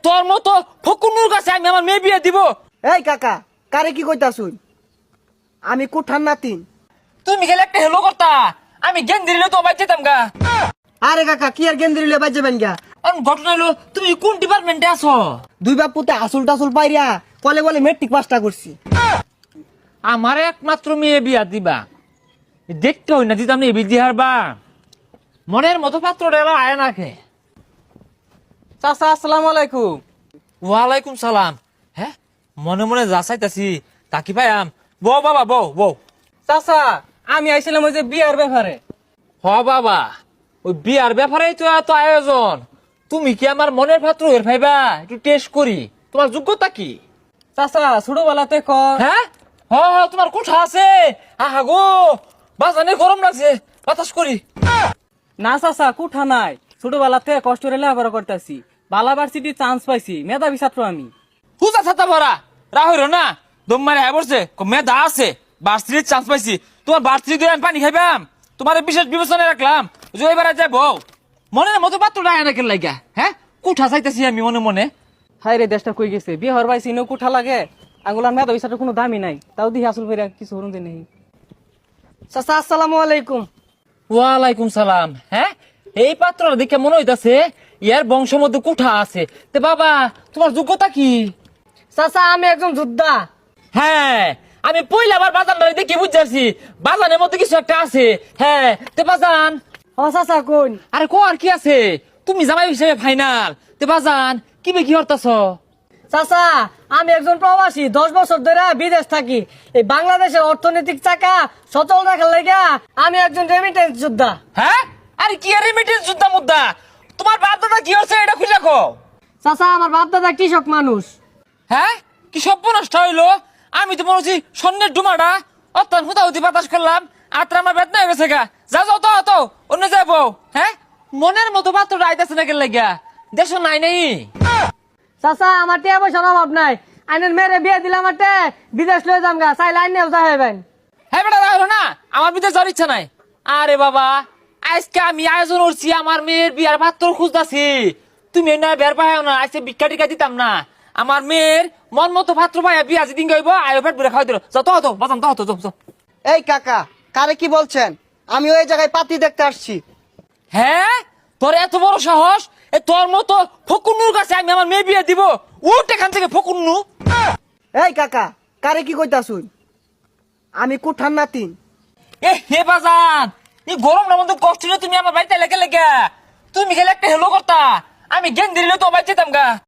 তোর মতো ফকুনুর কাছে আমি আমার মেয়ে বিয়ে দিব? এই কাকা, কারে কি কইতাছুন? আমি কুঠার নাতিন। তুমি গেলে একটা হেলো করতা, আমি জ্ঞান দিলে তো বাচ্চা যেতাম গা। আরে কাকা, কি আর গেন্দ্রি লিয়ে বাজবেন গা? ঘটনা হলো, তুমি কোন ডিপার্টমেন্টে আছো? দুই বাপ পুতে আসল টাসল পাইরা কলে বলে মেট্রিক পাসটা করছি। আমার একমাত্র মেয়ে বিয়া দিবা, দেখতে হই না দিতাম না, বিধি হারবা মনের মতো পাত্র আয় না খে। চাচা আসসালামু আলাইকুম। ওয়ালাইকুম সালাম। হ্যাঁ, মনে মনে যা চাইতাছি তাকি পাইয়াম। বউ বাবা, বউ বউ। চাচা আমি আইছিলাম ওই যে বিয়ার ব্যাপারে। হ বাবা, ওই বিয়ার ব্যাপারেই তো এত আয়োজন। তুমি কি আমার মনের পাত্র এর ভাইবা? একটু টেস্ট করি, তোমার যোগ্যতা কি? চাচা ছোটবেলাতে কর। হ্যাঁ, হ হ, তোমার কোঠা আছে। আহা গো, বাজানে গরম লাগছে, বাতাস করি। না চাচা কুঠা নাই, ছোটবেলাতে কষ্ট করে লেখাপড়া করতেছি, বালা ভার্সিটি চান্স পাইছি, মেধাবী ছাত্র আমি। হুজা ছাতা ভরা রাহুল না দম মারে হ্যাঁ বলছে মেধা আছে, বার্ষিক চান্স পাইছি। তোমার বার্ষিক দিয়ে আমি পানি খাইবাম, তোমার বিশেষ বিবেচনায় রাখলাম। যে এবার যাবো মনের মতো পাত্র না এনে কেন লাগা? হ্যাঁ, কোঠা চাইতেছি আমি মনে মনে। হাই রে, দেশটা কই গেছে, বিয়ে হওয়ার পাইছি ইনো কুঠা লাগে। আঙ্গুলার মেধাবী ছাত্র কোনো দামই নাই, তাও দিহি আসল করে কিছু হরুন নেই। চাচা আসসালামু আলাইকুম। ওয়ালাইকুম সালাম। হ্যাঁ, এই পাত্র দেখে মনে হইতাছে ইয়ার বংশ মধ্যে কোঠা আছে। তে বাবা, তোমার যোগ্যতা কি? চাচা আমি একজন যোদ্ধা। হ্যাঁ, আমি পয়লা বার বাজান দেখে বুঝছি বাজানের মধ্যে কিছু একটা আছে। হ্যাঁ, তে বাজান। ও চাচা কোন? আরে কো আর কি আছে, তুমি জামাই হিসেবে ফাইনাল। তে বাজান কি বে কি হরতাছ? চাচা আমি একজন প্রবাসী, 10 বছর ধরে বিদেশ থাকি। এই বাংলাদেশের অর্থনৈতিক চাকা সচল রাখার লাগা আমি একজন রেমিটেন্স যোদ্ধা। হ্যাঁ, আরে কি রেমিটেন্স যুদ্ধা মুদ্দা? তোমার বাপ দাদা কি হচ্ছে এটা খুঁজে রাখো। চাচা আমার বাপ দাদা কৃষক মানুষ। হ্যাঁ, কি সব নষ্ট হইলো? আমি তো মনে হচ্ছি স্বর্ণের ডুমাটা অত্যান হুতাহুতি বাতাস করলাম, আত্রা আমার বেদনা হয়ে গেছে গা। যা যাও তো তো অন্য যাবো। হ্যাঁ, মনের মতো পাত্রটা আইতাছে না কেন লাগিয়া? দেশ নাই নাই। চাচা আমার টিয়া পয়সার অভাব নাই, আইনের মেরে বিয়ে দিলাম মাঠে বিদেশ লয়ে যাম গা, চাইলে আইনেও যাইবেন। হ্যাঁ বেটা, রাখলো না, আমার বিদেশ যাওয়ার ইচ্ছা নাই। আরে বাবা, আজকে আমি আয়োজন করছি আমার মেয়ের বিয়ার পাত্র খুঁজতাছি। তুমি না বের পাই না, আজকে ভিক্ষা টিকা দিতাম না। আমার মেয়ের মন মতো পাত্র পাইয়া বিয়া যেদিন গাইব আয়ো পেট ভরে খাওয়াই দিল। যাও তো হতো বাজান, তো হতো যাও। এই কাকা, কারে কি বলছেন? আমি ওই জায়গায় পাতি দেখতে আসছি। হ্যাঁ, তোর এত বড় সাহস? এ তোর মতো ফকুন্নুর কাছে আমি আমার মেয়ে বিয়ে দিব? উঠ এখান থেকে ফকুন্নু। এই কাকা, কারে কি কইতাছুন? আমি কুঠার নাতিন। এ হে বাজান, এই গরমটার মধ্যে কষ্ট হলে তুমি আমার বাড়িতে লেগে লেগে তুমি গেলে একটা হেলো করতা, আমি জ্ঞান দিলে তো বাড়িতে যেতাম গা।